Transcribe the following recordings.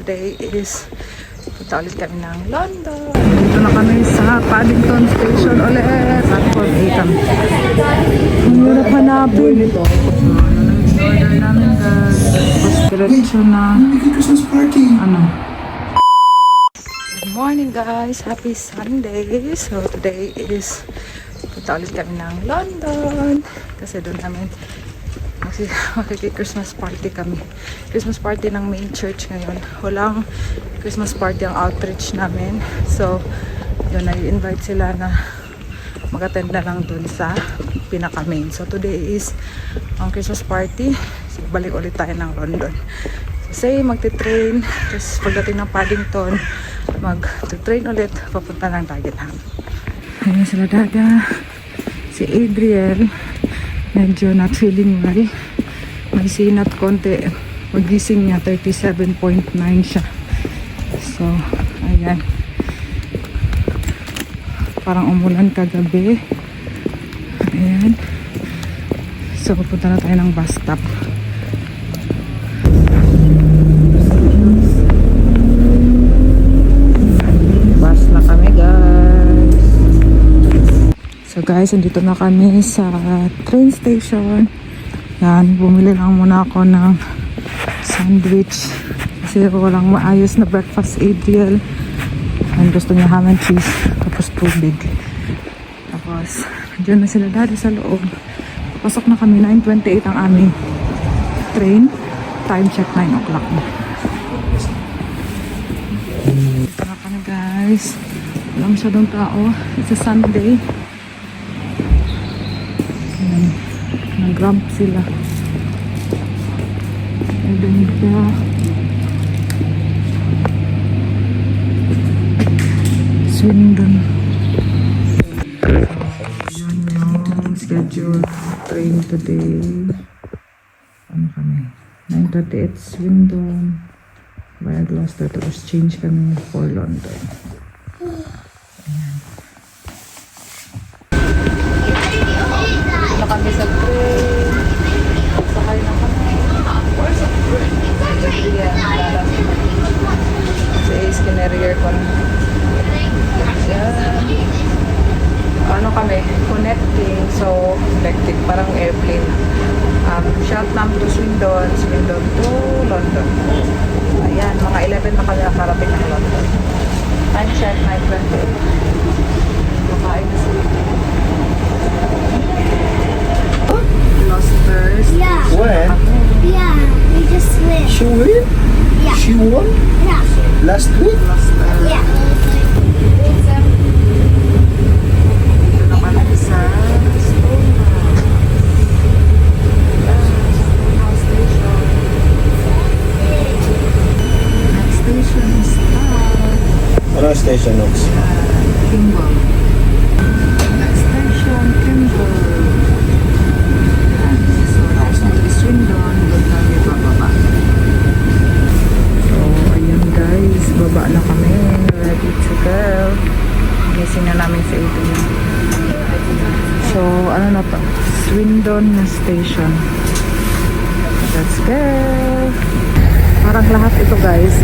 today is punta ulit kami ng London. Dito na kami sa Paddington Station ulit. Platform 8 kami. Ang hirap hanapin. Ito. Order namin guys. Diretso na Christmas party. ano. Good morning guys. Happy Sunday. So today is punta ulit kami ng London. Kasi doon namin Christmas party kami. Christmas party ng main church ngayon. Walang Christmas party ang outreach namin. So, doon i-invite sila na mag-attend na lang doon sa pinaka-main. So, today is ang Christmas party. So, balik ulit tayo ng London. So, say, magti-train. Tapos, pagdating ng Paddington, mag-train ulit. Papunta ng Dagenham. Ayan sila Dada. Si Adriel. Medyo not feeling well. May sinat konti. Magising niya 37.9 siya. So, ayan. Parang umulan kagabi. Ayan. So, pupunta na tayo ng bus stop. Bus na kami, guys. So, guys, andito na kami sa train station. Yan, bumili lang muna ako ng sandwich. Kasi walang maayos na breakfast, Adriel. And gusto niya ham and cheese. Tapos tubig. Tapos, dyan na sila Daddy sa loob. Pasok na kami, 9:28 ang aming train. Time check, 9 o'clock na. Dito na kami guys. Wala masyadong tao. It's a Sunday. Nag-ramp sila. Ang ganda. Swindon. Yan yung schedule train today. Ano kami? 9:38 Swindon. Via Gloucester. Tapos change kami for London. Ayan. Na kami sa train. Sakay na kami. Sa Ace Canarier ko na. Yan. Ano kami? Connecting. So, electric. Parang airplane. Cheltenham to Swindon. Swindon to London. Ayan. Mga 11 na kami nakarating ng London. Time check 9:20. Makain na sila. Yeah. When? Yeah, we just win. She win? Yeah. She won? Yeah. Last week? Yeah. Ano station notes? Kimball. Next station, Kimball. So, tapos na Swindon. Doon kami bababa. So, ayan guys. Baba na kami. Ready to go. Gising na namin sa 8 na. So, ano na to? Swindon na station. Let's go. Parang lahat ito guys.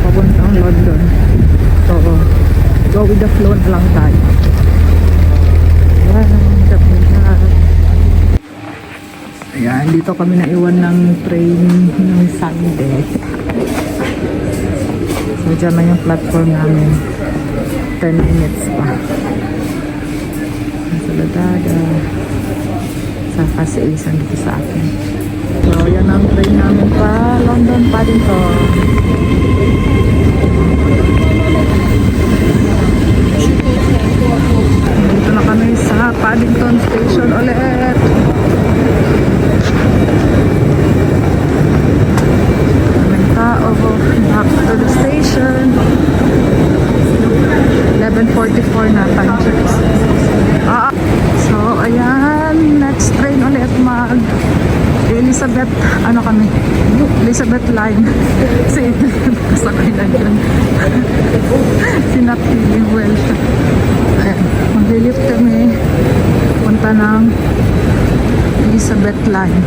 Papuntang London. So, go with the flow na lang tayo. Ayan, dito kami naiwan ng train ng Sunday. So, dyan na yung platform namin. 10 minutes pa. Sa Ladada. Sa Fast Ace dito sa akin. So, yan ang train namin pa London, Paddington. Dito na kami sa Paddington Station ulit. Daming tao. Back to the station. 11:44 na time check. So, ayan. Next train ulit Elizabeth, Elizabeth Line. Si Adrian, kasakay na dyan. Sinapili well siya. Ayan, maglilift kami. Punta ng Elizabeth Line.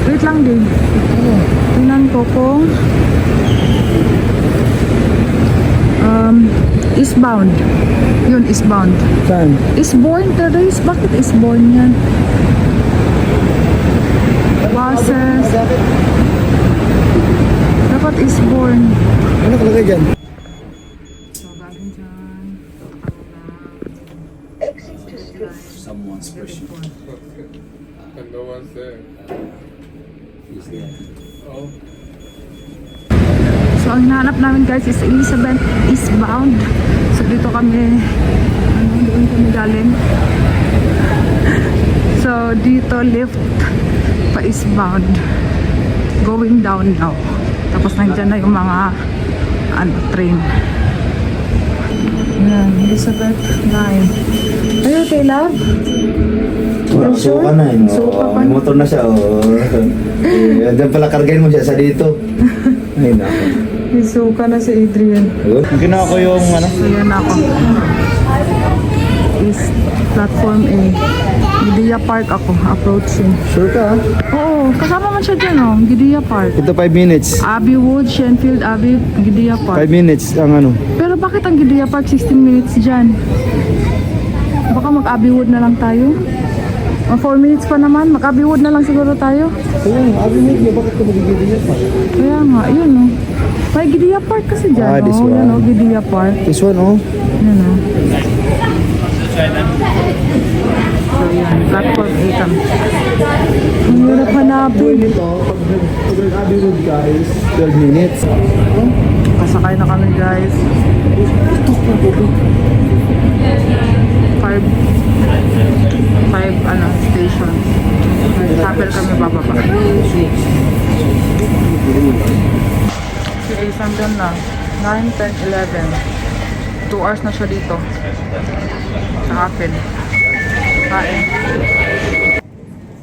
Wait lang din. Tingnan ko. kung eastbound. Yun, eastbound. Saan? Eastbourne, Terrace. Bakit Eastbourne yan? Buses. Dapat Eastbourne. Ano nakalagay dyan? So, galing dyan. Someone's pushing. And no one's there. He's there. Oh. So, ang hinahanap namin guys is Elizabeth eastbound. So, dito kami, doon kami galing. So, dito lift pa eastbound. Going down now. Tapos nandyan na yung mga train. Yan, Elizabeth line. Are you okay, love? Wala, suka na eh. Suka pa. May motor na siya. Diyan pala kargahin mo siya sa dito. Ay, nako. Isuka na si Adrian. Ginawa ko yung ano. So yan ako. Is platform A. Gidia Park ako, approaching. Sure ka ha? Oo, kasama man siya dyan oh, Gidia Park. Ito 5 minutes. Abbey Wood, Shenfield, Abbey, Gidia 5 Park. minutes ang ano. Pero bakit ang Gidia Park 16 minutes dyan? Baka mag-Abbey Wood na lang tayo? O 4 minutes pa naman, mag-Abbey Wood na lang siguro tayo. Ayun, Abbey Wood, bakit ka magigilid pa? Kaya nga, yun oh. May Gidia Park kasi dyan This oh. Yan one. oh, Gidia Park. This one oh. Yan oh. So yan, platform 8 kami. Ang hirap hanapin. Ito, pag nag-Abbey Wood ka is 12 minutes. Kasakay na kami guys. 5 station. Chapel kami bababa. Si Ace doon na. 9, 10, 11. 2 hours na siya dito. Sa akin. Kain.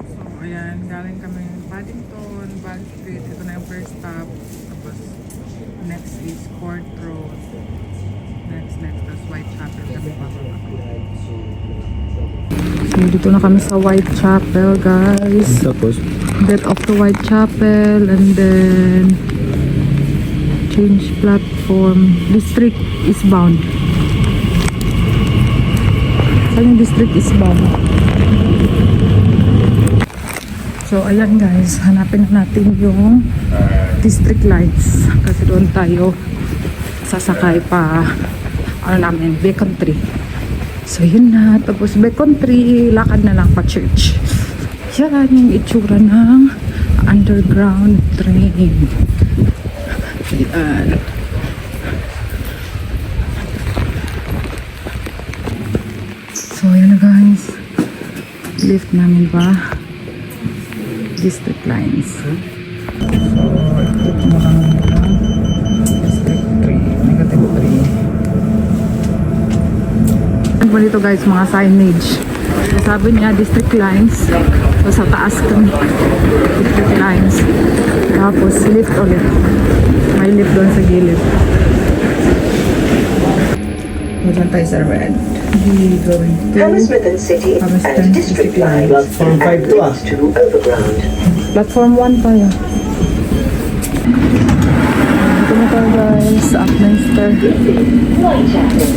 So, ayan. Galing kami Paddington, Bond Street. Ito na yung first stop. Tapos, next is Court Road. Next. Tapos Whitechapel kami bababa. So, dito na kami sa Whitechapel, guys. Tapos? Get off to Whitechapel and then change platform. District eastbound. Saan yung district eastbound? So, ayan guys. Hanapin natin yung district lights. Kasi doon tayo sasakay pa Beacon 3. So, yun na. Tapos, Beacon 3, lakad na lang pa church. Yan yung itsura ng underground train. Yan. So, yun na guys. Lift namin pa. District lines. So, ito na lang ng District 3. Negative 3. Ano ba dito guys, mga signage. Sabi niya, district lines. So, sa taas kami. District lines. Tapos, lift ulit. May lift doon sa gilid. Diyan tayo sa red. We going to Hammersmith City Hammersmith and District District Line Platform 5 to ah. to Overground. Platform 1 tayo. Dito na tayo guys, sa Upminster. Whitechapel.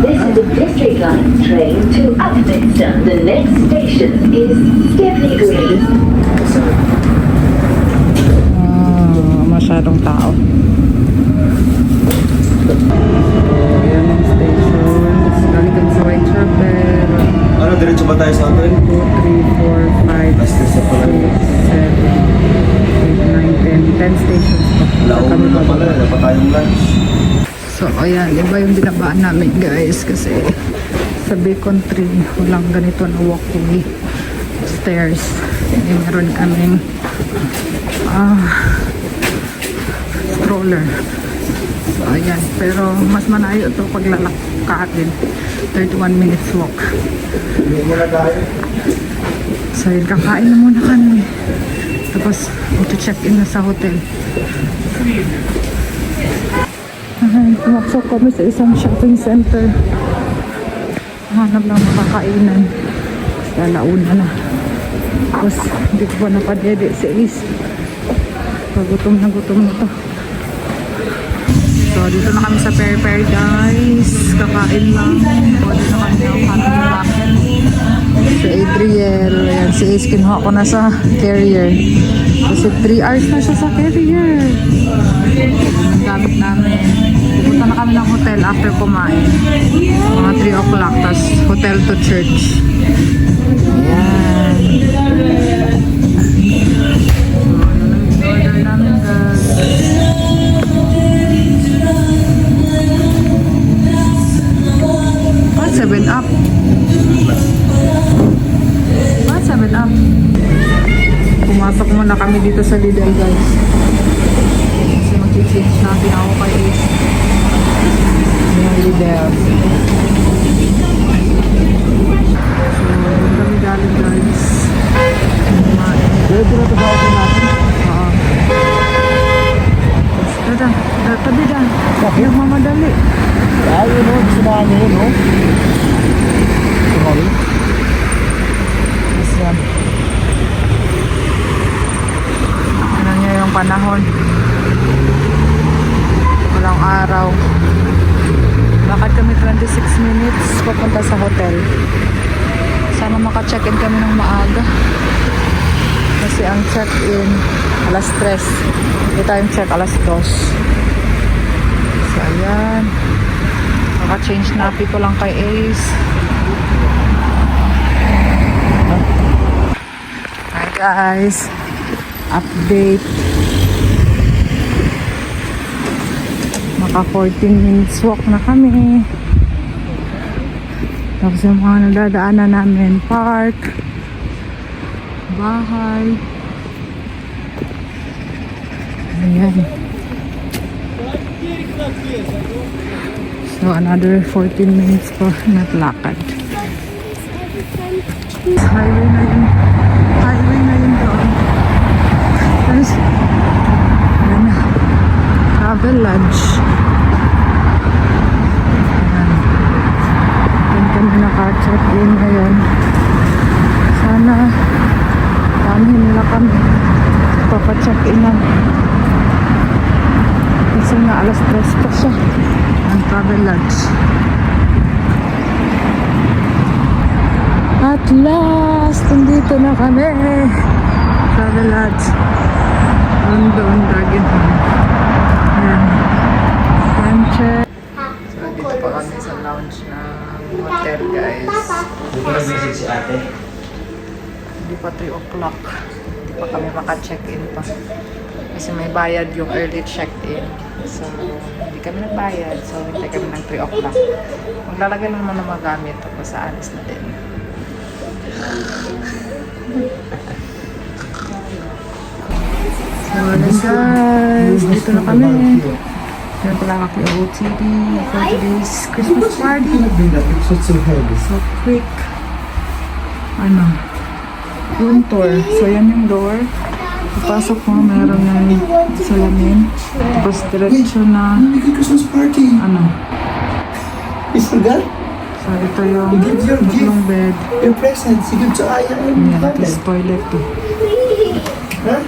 This is a District Line train to Upminster. The next station is Stepney Green. Masyadong tao. Ayan yung stations. Galing kami sa Whitechapel. Ano, diretso ba tayo sa atin? 2, 3, 4, 5, Basta sa pala. 6, 7, 8, 9, 10. 10 stations pa. Launa na pala, dapat tayong lunch. So, ayan, iba yung binabaan namin guys kasi sa Beacon 3 walang ganito na walkway stairs. Meron kaming stroller. So, ayan. Pero mas manayo ito pag lalakarin. 31 minutes walk. Hindi mo na tayo. So, yun, kakain na muna kami. Tapos, ito-check-in na sa hotel. Pumasok kami sa isang shopping center. Hanap ng makakainan. Tapos, lalauna na. Tapos, hindi ko pa napadede si Elise. Gutom na to. So, dito na kami sa Peri guys. Kakain lang. Order na kami ng hot rocket. Si Adriel. Ayan, si Ace, kinuha ko na sa carrier. Kasi 3 hours na siya sa carrier. Ang gamit namin. Pupunta na kami ng hotel after kumain. Mga 3 o'clock. Tapos hotel to church. Ayan. So, yun ang order namin guys. What 7 up? What 7 up? Pumasok muna kami dito sa Lidl guys. Kasi mag-change natin ako kay Ace. Yung Lidl. So, doon kami galing guys. Kumain. Dito na ito ba ako natin? Oo. Tabi da. Nagmamadali. Ayun o, gusto namin yun o. Sumali. Ayan. Ano niya yung panahon? Walang araw. Lakad kami 26 minutes papunta sa hotel. Sana maka-check-in kami ng maaga. Kasi ang check-in alas 3. Hindi tayong check alas 2. So ayan. Maka-change napi ko lang kay Ace. Hi guys. Update. Maka 14 minutes walk na kami. Tapos yung mga nadadaanan namin, park, bahay. Ayan. So another 14 minutes pa naglakad. Highway na yun. Highway na yun doon. Tapos, ayan na. Travel Lodge. Ayan. Doon kami naka-check-in ngayon. Sana damihin nila kami. Papa-check-in na. Kasi na alas 3 pa siya. Ang Travel Lodge. At last, nandito na kami. Travel Lodge. Doon, Dagenham. Ayan. Time check. So, dito pa kami sa lounge ng hotel, guys. Dito nag-message si ate. Hindi pa 3 o'clock. Hindi pa kami maka-check-in pa. Kasi may bayad yung early check-in. So, hindi kami nagbayad. So, hintay kami ng 3 o'clock. Maglalagay lang naman ng mga gamit. Tapos aalis na din. So, ayan guys. Dito na kami. Yan pala kami OTD for today's Christmas party. So, quick. Ano? Room tour. So, yan yung door. Pasok mo, meron na salamin. Tapos diretso na, Christmas party. ano. You forgot? So, ito yung tatlong bed. Your presents. You give to Aya. Yan, tapos toilet to. Huh?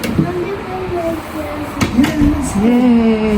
Yay!